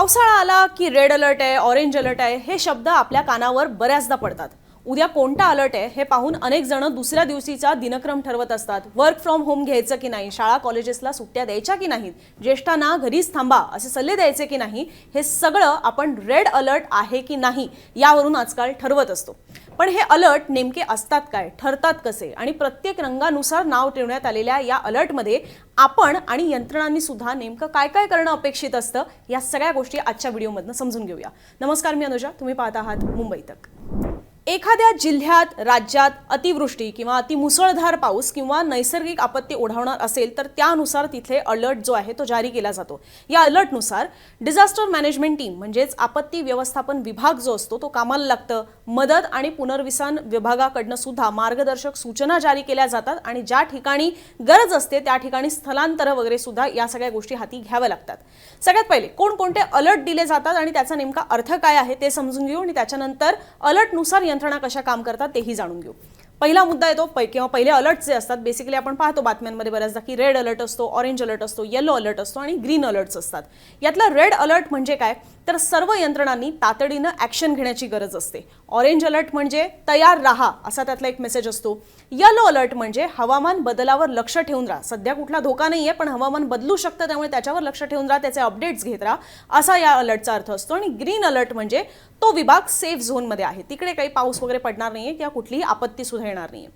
पावसाळा आला की रेड अलर्ट आहे, ऑरेंज अलर्ट आहे हे शब्द आपल्या कानावर बऱ्याचदा पडतात. उद्या कोणता अलर्ट आहे हे पाहून अनेक जण दुसऱ्या दिवशीचा दिनक्रम ठरवत असतात. वर्क फ्रॉम होम घ्यायचं की नाही, शाळा कॉलेजेसला सुट्ट्या द्यायच्या की नाहीत, ज्येष्ठांना घरीच थांबा असे सल्ले द्यायचे की नाही, हे सगळं आपण रेड अलर्ट आहे की नाही यावरून आजकाल ठरवत असतो. पण हे अलर्ट नेमके असतात काय, ठरतात कसे आणि प्रत्येक रंगानुसार नाव ठेवण्यात आलेल्या या अलर्टमध्ये आपण आणि यंत्रणांनी सुद्धा नेमकं काय काय करणं अपेक्षित असतं, या सगळ्या गोष्टी आजच्या व्हिडिओमधून समजून घेऊया. नमस्कार, मी अनुजा, तुम्ही पाहत आहात मुंबई तक. एखाद्या जिल्ह्यात, राज्यात अतिवृष्टी किंवा अतिमुसळधार पाऊस किंवा नैसर्गिक आपत्ती ओढावणार असेल तर त्यानुसार तिथे अलर्ट जो आहे तो जारी केला जातो. या अलर्टनुसार डिझास्टर मॅनेजमेंट टीम म्हणजेच आपत्ती व्यवस्थापन विभाग जो असतो तो कामाला लागतं. मदत आणि पुनर्वसन विभागाकडनं सुद्धा मार्गदर्शक सूचना जारी केल्या जातात आणि ज्या ठिकाणी गरज असते त्या ठिकाणी स्थलांतर वगैरे सुद्धा या सगळ्या गोष्टी हाती घ्याव्या लागतात. सगळ्यात पहिले कोणकोणते अलर्ट दिले जातात आणि त्याचा नेमका अर्थ काय आहे ते समजून घेऊ आणि त्याच्यानंतर अलर्टनुसार यंत्रणा कशा काम करतात तेही जाणून घेऊ. पहिला मुद्दा येतो किंवा पहिले अलर्ट जे असतात, बेसिकली आपण पाहतो बातम्यांमध्ये बऱ्याचदा की रेड अलर्ट असतो, ऑरेंज अलर्ट असतो, येलो अलर्ट असतो आणि ग्रीन अलर्ट्स असतात. यातला रेड अलर्ट म्हणजे काय तर सर्व यंत्रणांनी तातडीनं ॲक्शन घेण्याची गरज असते. ऑरेंज अलर्ट म्हणजे तयार राहा असा त्यातला एक मेसेज असतो. येलो अलर्ट म्हणजे हवामान बदलावर लक्ष ठेवून राहा, सध्या कुठला धोका नाहीये पण हवामान बदलू शकतं त्यामुळे त्याच्यावर लक्ष ठेवून राहा, त्याचे अपडेट्स घेत राहा असा या अलर्टचा अर्थ असतो. आणि ग्रीन अलर्ट म्हणजे तो विभाग सेफ झोनमध्ये आहे, तिकडे काही पाऊस वगैरे पडणार नाहीये किंवा कुठलीही आपत्ती सुद्धा येणार नाहीये.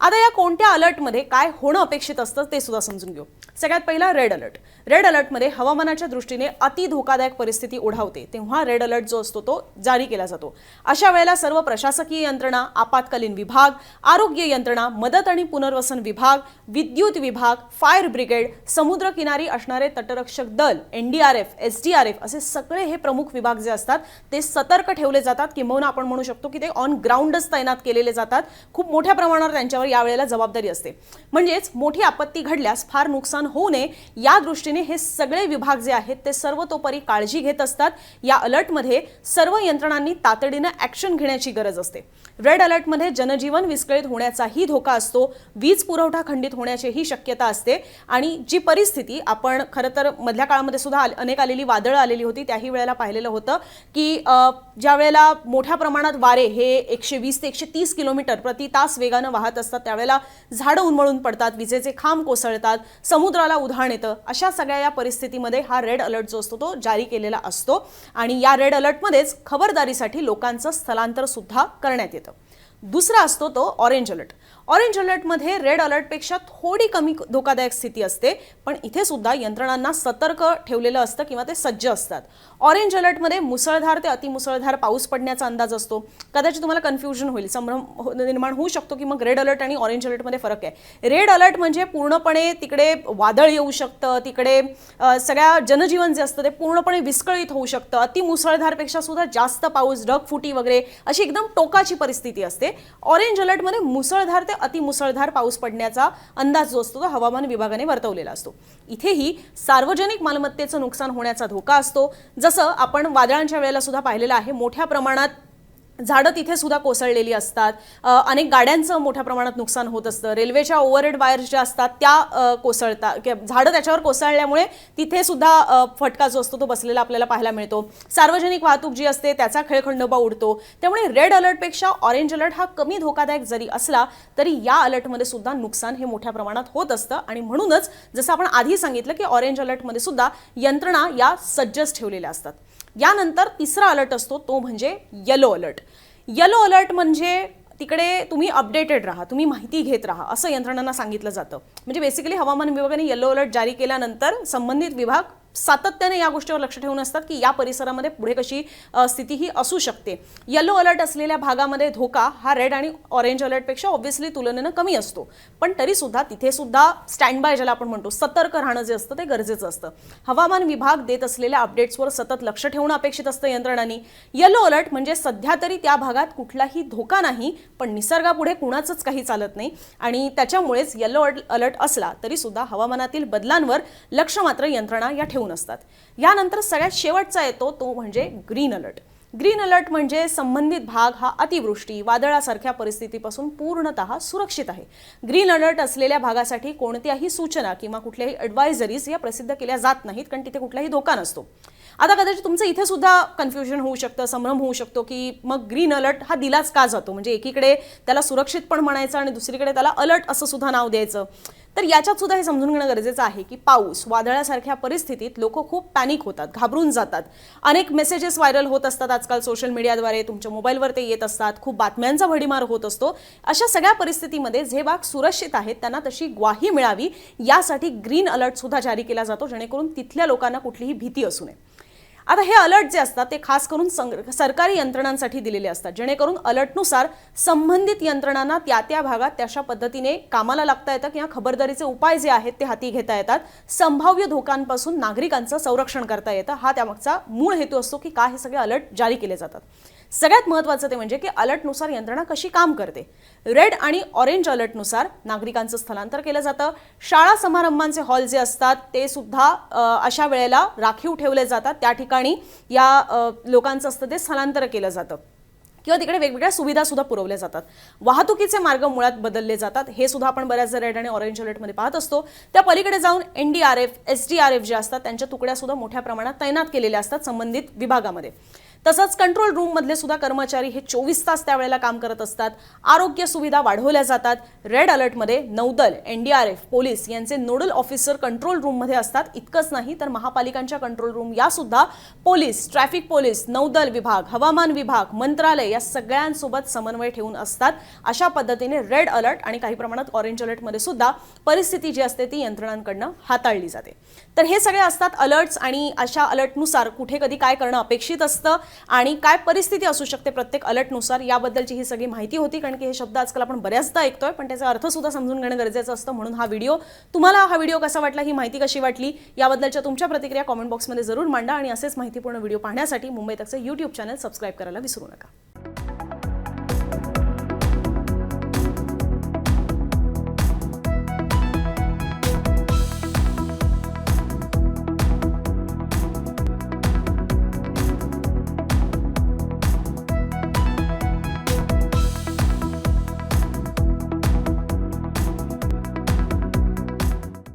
आता या कोणत्या अलर्टमध्ये काय होणं अपेक्षित असतं ते सुद्धा समजून घेऊ. सगळ्यात पहिला रेड अलर्ट. रेड अलर्टमध्ये हवामानाच्या दृष्टीने अति धोकादायक परिस्थिती ओढावते तेव्हा रेड अलर्ट जो असतो तो जारी केला जातो. अशा वेळेला सर्व प्रशासकीय यंत्रणा, आपत्कालीन विभाग, आरोग्य यंत्रणा, मदत आणि पुनर्वसन विभाग, विद्युत विभाग, फायर ब्रिगेड, समुद्र किनारी असणारे तटरक्षक दल, NDRF, SDRF असे सगळे हे प्रमुख विभाग जे असतात ते सतर्क ठेवले जातात, किंबहुना आपण म्हणू शकतो की ते ऑन ग्राउंडच तैनात केलेले जातात. खूप मोठ्या प्रमाणावर त्यांच्यावर यावेळेला जबाबदारी असते. म्हणजेच मोठी आपत्ती घडल्यास फार नुकसान होऊ नये या दृष्टीने हे सगळे विभाग जे आहेत ते सर्वतोपरी काळजी घेत असतात. या अलर्टमध्ये सर्व यंत्रणांनी तातडीनं ॲक्शन घेण्याची गरज असते. रेड अलर्टमध्ये जनजीवन विस्कळीत होण्याचाही धोका असतो, वीज पुरवठा खंडित होण्याचीही शक्यता असते. आणि जी परिस्थिती आपण खरं तर मधल्या काळामध्ये सुद्धा अनेक आलेली वादळं आलेली होती त्याही वेळेला पाहिलेलं होतं की ज्या वेळेला मोठ्या प्रमाणात वारे हे 120 ते 130 किलोमीटर प्रति तास वेगानं वाहत असतात त्यावेळेला झाडं उन्मळून पडतात, विजेचे खांब कोसळतात, समुद्राला उधाण येतं. अशा सगळ्या या परिस्थितीमध्ये हा रेड अलर्ट जो असतो तो जारी केलेला असतो आणि या रेड अलर्टमध्येच खबरदारीसाठी लोकांचं स्थलांतर सुद्धा करण्यात येतं. दुसरा असतो तो ऑरेंज अलर्ट. ऑरेंज अलर्टमध्ये रेड अलर्टपेक्षा थोडी कमी धोकादायक स्थिती असते पण इथे सुद्धा यंत्रणांना सतर्क ठेवलेलं असतं किंवा ते सज्ज असतात. ऑरेंज अलर्टमध्ये मुसळधार ते अतिमुसळधार पाऊस पडण्याचा अंदाज असतो. कदाचित तुम्हाला कन्फ्युजन होईल, संभ्रम निर्माण होऊ शकतो की मग रेड अलर्ट आणि ऑरेंज अलर्टमध्ये फरक आहे. रेड अलर्ट म्हणजे पूर्णपणे तिकडे वादळ येऊ शकतं, तिकडे सगळ्या जनजीवन जे असतं ते पूर्णपणे विस्कळीत होऊ शकतं, अतिमुसळधारपेक्षा सुद्धा जास्त पाऊस, ढगफुटी वगैरे अशी एकदम टोकाची परिस्थिती असते. ऑरेंज अलर्टमध्ये मुसळधार ते अतिमुसळधार पाऊस पडण्याचा अंदाज जो असतो तो हवामान विभागाने वर्तवलेला असतो. इथेही सार्वजनिक मालमत्तेचं नुकसान होण्याचा धोका असतो. जसं आपण वादळांच्या वेळेला सुद्धा पाहिलेलं आहे, मोठ्या प्रमाणात झाडं तिथे सुद्धा कोसळलेली असतात, अनेक गाड्यांचं मोठ्या प्रमाणात नुकसान होत असतं, रेल्वेच्या ओव्हरहेड वायर्स ज्या असतात त्या कोसळतात किंवा झाडं त्याच्यावर कोसळल्यामुळे तिथे सुद्धा फटका जो असतो तो बसलेला आपल्याला पाहायला मिळतो. सार्वजनिक वाहतूक जी असते त्याचा खेळखंडोबा उडतो. त्यामुळे रेड अलर्टपेक्षा ऑरेंज अलर्ट हा कमी धोकादायक जरी असला तरी या अलर्टमध्ये सुद्धा नुकसान हे मोठ्या प्रमाणात होत असतं आणि म्हणूनच जसं आपण आधी सांगितलं की ऑरेंज अलर्टमध्ये सुद्धा यंत्रणा या सज्जच ठेवलेल्या असतात. यानंतर तिसरा अलर्ट असतो तो म्हणजे येलो अलर्ट. येलो अलर्ट म्हणजे तिकडे तुम्ही अपडेटेड राहा, तुम्ही माहिती घेत राहा असं यंत्रणांना सांगितलं जातं. म्हणजे बेसिकली हवामान विभागाने येलो अलर्ट जारी केल्यानंतर संबंधित विभाग सातत्याने या गोष्टीवर लक्ष ठेवून असतात की या परिसरामध्ये पुढे कशी स्थिती ही असू शकते. येलो अलर्ट असलेल्या भागामध्ये धोका हा रेड आणि ऑरेंज अलर्टपेक्षा ऑब्व्हियसली तुलनेनं कमी असतो पण तरी सुद्धा तिथे सुद्धा स्टँड बाय ज्याला आपण म्हणतो सतर्क राहणं जे असतं ते गरजेचं असतं. हवामान विभाग देत असलेल्या अपडेट्सवर सतत लक्ष ठेवणं अपेक्षित असतं यंत्रणांनी. येलो अलर्ट म्हणजे सध्या तरी त्या भागात कुठलाही धोका नाही पण निसर्गापुढे कुणाचंच काही चालत नाही आणि त्याच्यामुळेच येलो अलर्ट असला तरी सुद्धा हवामानातील बदलांवर लक्ष मात्र यंत्रणा या ठेवून असतात. यानंतर सगळ्यात शेवटचा येतो तो म्हणजे ग्रीन अलर्ट. ग्रीन अलर्ट म्हणजे संबंधित भाग हा अतिवृष्टी, वादळासारख्या परिस्थितीपासून पूर्णतः सुरक्षित आहे. ग्रीन अलर्ट असलेल्या भागासाठी कोणत्याही सूचना किंवा कुठल्याही ॲडवायझरीज या प्रसिद्ध केल्या जात नाहीत कारण तिथे कुठलाही धोका नसतो. आता कदाचित तुमचं इथे सुद्धा कन्फ्युजन होऊ शकतं, संभ्रम होऊ शकतो की मग ग्रीन अलर्ट हा दिलाच का जातो, म्हणजे एकीकडे त्याला सुरक्षित पण म्हणायचं आणि दुसरीकडे त्याला अलर्ट असं सुद्धा नाव द्यायचं. तर याच्यात सुद्धा हे समजून घेणं गरजेचं आहे की पाऊस, वादळासारख्या परिस्थितीत लोक खूप पॅनिक होतात, घाबरून जातात. अनेक मेसेजेस व्हायरल होत असतात आजकाल सोशल मीडियाद्वारे, तुमच्या मोबाईलवर ते येत असतात, खूप बातम्यांचा भडीमार होत असतो. अशा सगळ्या परिस्थितीमध्ये जे भाग सुरक्षित आहेत त्यांना तशी ग्वाही मिळावी यासाठी ग्रीन अलर्ट सुद्धा जारी केला जातो, जेणेकरून तिथल्या लोकांना कुठलीही भीती असू नये. आता हे अलर्ट जे असतात ते खास करून सरकारी यंत्रणांसाठी दिलेले असतात, जेणेकरून अलर्टनुसार संबंधित यंत्रणांना त्या त्या भागात त्याच्या पद्धतीने कामाला लागता येतं किंवा खबरदारीचे उपाय जे आहेत ते हाती घेता येतात. संभाव्य धोक्यांपासून नागरिकांचं संरक्षण करता येतं. हा त्यामागचा मूळ हेतू असतो की का हे सगळे अलर्ट जारी केले जातात. सगळ्यात महत्त्वाचं ते म्हणजे की अलर्टनुसार यंत्रणा कशी काम करते. रेड आणि ऑरेंज अलर्टनुसार नागरिकांचं स्थलांतर केलं जातं. शाळा समारंभांचे हॉल जे असतात ते सुद्धा अशा वेळेला राखीव ठेवले जातात. त्या ठिकाणी या लोकांचं असतं ते स्थलांतर केलं जातं किंवा तिकडे वेगवेगळ्या सुविधा सुद्धा पुरवल्या जातात. वाहतुकीचे मार्ग मुळात बदलले जातात. हे सुद्धा आपण बऱ्याचदा रेड आणि ऑरेंज अलर्टमध्ये पाहत असतो. त्या पलीकडे जाऊन NDRF, SDRF जे असतात त्यांच्या तुकड्या सुद्धा मोठ्या प्रमाणात तैनात केलेल्या असतात संबंधित विभागामध्ये. तसंच कंट्रोल रूम मधले सुद्धा कर्मचारी हे 24 तास त्यावेळेला काम करत असतात. आरोग्य सुविधा वाढवल्या जातात. रेड अलर्टमध्ये नौदल, NDRF, पोलीस यांचे नोडल ऑफिसर कंट्रोल रूममध्ये असतात. इतकंच नाही तर महापालिकांच्या कंट्रोल रूम या सुद्धा पोलीस, ट्रॅफिक पोलीस, नौदल विभाग, हवामान विभाग, मंत्रालय या सगळ्यांसोबत समन्वय ठेवून असतात. अशा पद्धतीने रेड अलर्ट आणि काही प्रमाणात ऑरेंज अलर्टमध्ये सुद्धा परिस्थिती जी असते ती यंत्रणांकडनं हाताळली जाते. तर हे सगळे असतात अलर्ट्स आणि अशा अलर्टनुसार कुठे कधी काय करणं अपेक्षित असतं आणि काय परिस्थिती असू शकते प्रत्येक अलर्टनुसार याबद्दलची ही सगळी माहिती होती. कारण की हे शब्द आजकाल आपण बऱ्याचदा ऐकतोय पण त्याचा अर्थ सुद्धा समजून घेणं गरजेचं असतं. म्हणून हा व्हिडिओ कसा वाटला, ही माहिती कशी वाटली याबद्दलच्या तुमच्या प्रतिक्रिया कॉमेंट बॉक्समध्ये जरूर मांडा आणि असेच माहितीपूर्ण व्हिडिओ पाहण्यासाठी मुंबई तकचं YouTube चॅनल सबस्क्राईब करायला विसरू नका.